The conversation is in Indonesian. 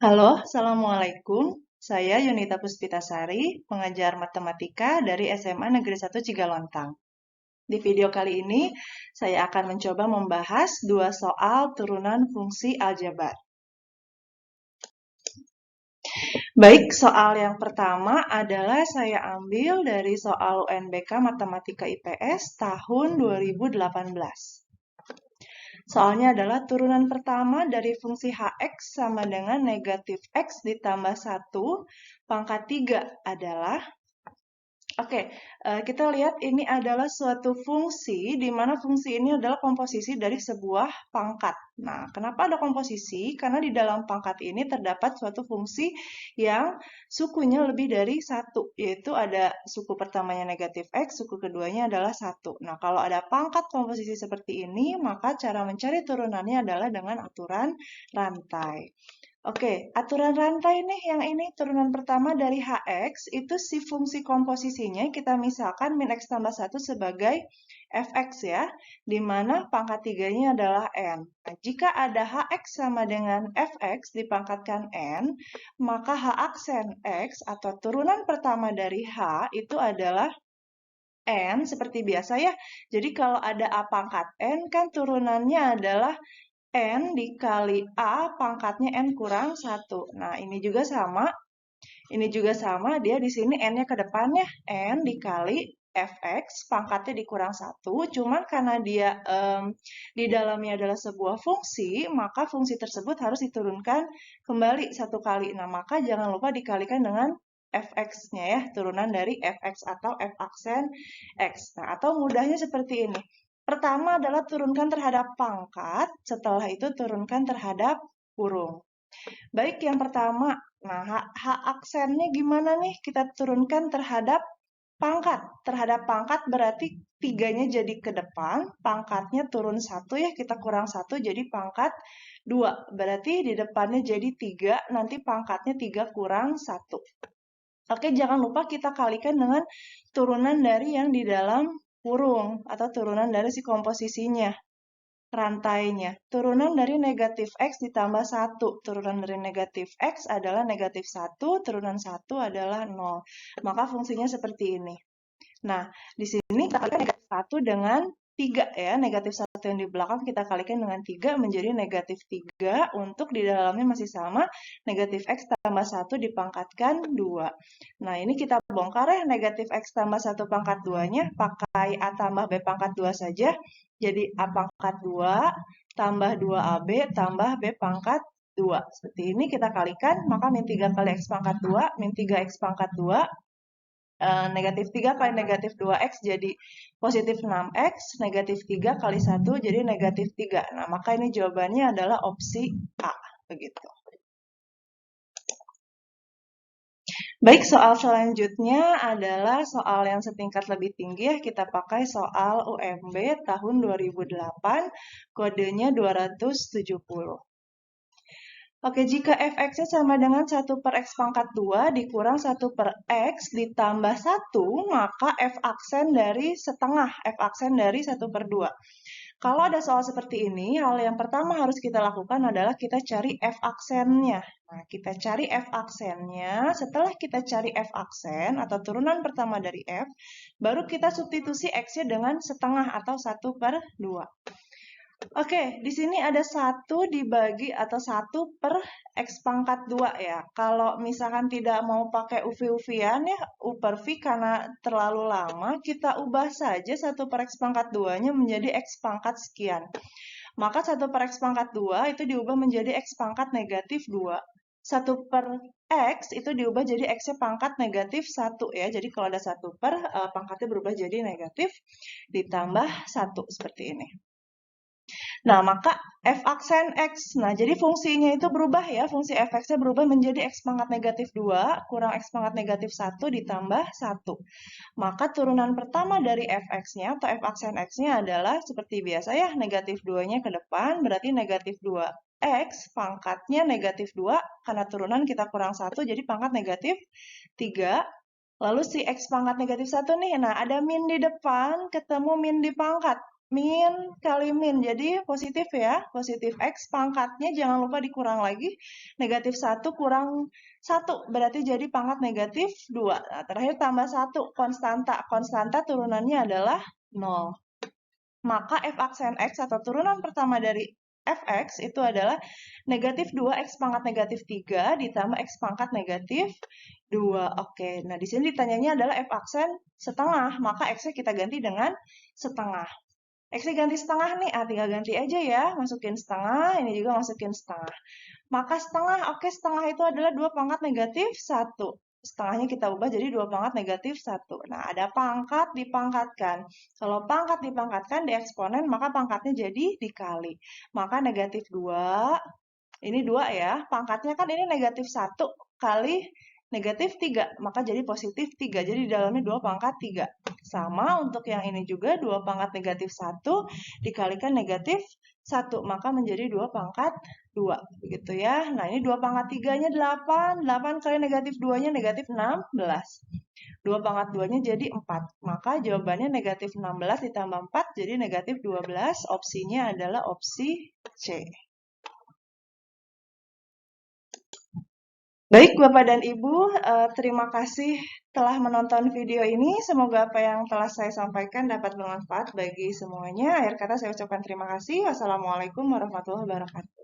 Halo, Assalamualaikum. Saya Yunita Puspitasari, pengajar matematika dari SMA Negeri 1 Cigalontang. Di video kali ini, saya akan mencoba membahas dua soal turunan fungsi aljabar. Baik, soal yang pertama adalah saya ambil dari soal UNBK Matematika IPS tahun 2018. Soalnya adalah turunan pertama dari fungsi hx sama dengan negatif x ditambah 1 pangkat 3 adalah. Oke, kita lihat ini adalah suatu fungsi di mana fungsi ini adalah komposisi dari sebuah pangkat. Nah, kenapa ada komposisi? Karena di dalam pangkat ini terdapat suatu fungsi yang sukunya lebih dari satu, yaitu ada suku pertamanya negatif x, suku keduanya adalah satu. Nah, kalau ada pangkat komposisi seperti ini, maka cara mencari turunannya adalah dengan aturan rantai. Oke, aturan rantai nih yang ini turunan pertama dari hx itu si fungsi komposisinya kita misalkan min x tambah 1 sebagai fx ya, di mana pangkat tiganya adalah n. Nah, jika ada hx sama dengan fx dipangkatkan n, maka h aksen x atau turunan pertama dari h itu adalah n seperti biasa ya. Jadi kalau ada a pangkat n kan turunannya adalah n dikali A pangkatnya N kurang 1. Nah, ini juga sama. Ini juga sama, dia di sini N-nya ke depannya. N dikali Fx, pangkatnya dikurang 1. Cuman karena dia di dalamnya adalah sebuah fungsi, maka fungsi tersebut harus diturunkan kembali satu kali. Nah, maka jangan lupa dikalikan dengan Fx-nya ya, turunan dari Fx atau F aksen X. Nah, atau mudahnya seperti ini. Pertama adalah turunkan terhadap pangkat, setelah itu turunkan terhadap kurung. Baik, yang pertama, nah H aksennya gimana nih? Kita turunkan terhadap pangkat. Terhadap pangkat berarti tiganya jadi ke depan, pangkatnya turun satu ya, kita kurang satu jadi pangkat 2. Berarti di depannya jadi 3, nanti pangkatnya 3 kurang 1. Oke, jangan lupa kita kalikan dengan turunan dari yang di dalam kurung atau turunan dari si komposisinya, rantainya. Turunan dari negatif X ditambah 1. Turunan dari negatif X adalah negatif 1, turunan 1 adalah 0. Maka fungsinya seperti ini. Nah, di sini kita kalikan negatif 1 dengan 3 ya. Negatif 1 yang di belakang kita kalikan dengan 3 menjadi negatif 3. Untuk di dalamnya masih sama, negatif X tambah 1 dipangkatkan 2. Nah, ini kita bongkar ya, negatif X tambah 1 pangkat 2-nya, pakai A tambah B pangkat 2 saja. Jadi A pangkat 2 tambah 2AB tambah B pangkat 2. Seperti ini kita kalikan, maka min 3 kali X pangkat 2, min 3X pangkat 2, negatif 3 kali negatif 2x jadi positif 6x, negatif 3 kali 1 jadi negatif 3. Nah, maka ini jawabannya adalah opsi A. Begitu. Baik, soal selanjutnya adalah soal yang setingkat lebih tinggi ya. Kita pakai soal UMB tahun 2008, kodenya 270. Oke, jika fx-nya sama dengan 1 per x pangkat 2 dikurang 1 per x ditambah 1, maka f aksen dari setengah, f aksen dari 1 per 2. Kalau ada soal seperti ini, hal yang pertama harus kita lakukan adalah kita cari f aksennya. Nah, kita cari f aksennya. Setelah kita cari f aksen atau turunan pertama dari f, baru kita substitusi x-nya dengan setengah atau 1 per 2. Oke, di sini ada 1 dibagi atau 1 per X pangkat 2 ya. Kalau misalkan tidak mau pakai UV-UV-an ya, U per V karena terlalu lama, kita ubah saja 1 per X pangkat 2-nya menjadi X pangkat sekian. Maka 1 per X pangkat 2 itu diubah menjadi X pangkat negatif 2. 1 per X itu diubah jadi X-nya pangkat negatif 1 ya. Jadi kalau ada 1 per, pangkatnya berubah jadi negatif ditambah 1 seperti ini. Nah, maka f aksen x. Nah, jadi fungsinya itu berubah ya. Fungsi fx-nya berubah menjadi x pangkat negatif 2 kurang x pangkat negatif 1 ditambah 1. Maka turunan pertama dari fx-nya atau f aksen x-nya adalah seperti biasa ya. Negatif 2-nya ke depan berarti negatif 2x pangkatnya negatif 2. Karena turunan kita kurang 1 jadi pangkat negatif 3. Lalu si x pangkat negatif 1 nih. Nah, ada min di depan ketemu min di pangkat. min kali min. Jadi positif ya, positif X pangkatnya jangan lupa dikurang lagi. Negatif 1 kurang 1, berarti jadi pangkat negatif 2. Nah, terakhir tambah 1, konstanta. Konstanta turunannya adalah 0. Maka f aksen X atau turunan pertama dari fx itu adalah negatif 2x pangkat negatif 3 ditambah x pangkat negatif 2. Oke, nah di sini ditanyanya adalah f aksen setengah, maka x-nya kita ganti dengan setengah. X-nya ganti setengah nih, tinggal ganti aja ya, masukin setengah, ini juga masukin setengah. Maka setengah, oke setengah itu adalah 2 pangkat negatif 1. Setengahnya kita ubah jadi 2 pangkat negatif 1. Nah, ada pangkat dipangkatkan. Kalau pangkat dipangkatkan di eksponen, maka pangkatnya jadi dikali. Maka negatif 2, ini 2 ya, pangkatnya kan ini negatif 1 kali negatif 3, maka jadi positif 3. Jadi di dalamnya 2 pangkat 3. Sama untuk yang ini juga 2 pangkat negatif 1 dikalikan negatif 1, maka menjadi 2 pangkat 2. Begitu ya. Nah, ini 2 pangkat 3-nya 8. 8 kali negatif 2-nya negatif 16. 2 pangkat 2-nya jadi 4. Maka jawabannya negatif 16 ditambah 4 jadi negatif 12. Opsinya adalah opsi C. Baik, Bapak dan Ibu, terima kasih telah menonton video ini. Semoga apa yang telah saya sampaikan dapat bermanfaat bagi semuanya. Akhir kata saya ucapkan terima kasih. Wassalamualaikum warahmatullahi wabarakatuh.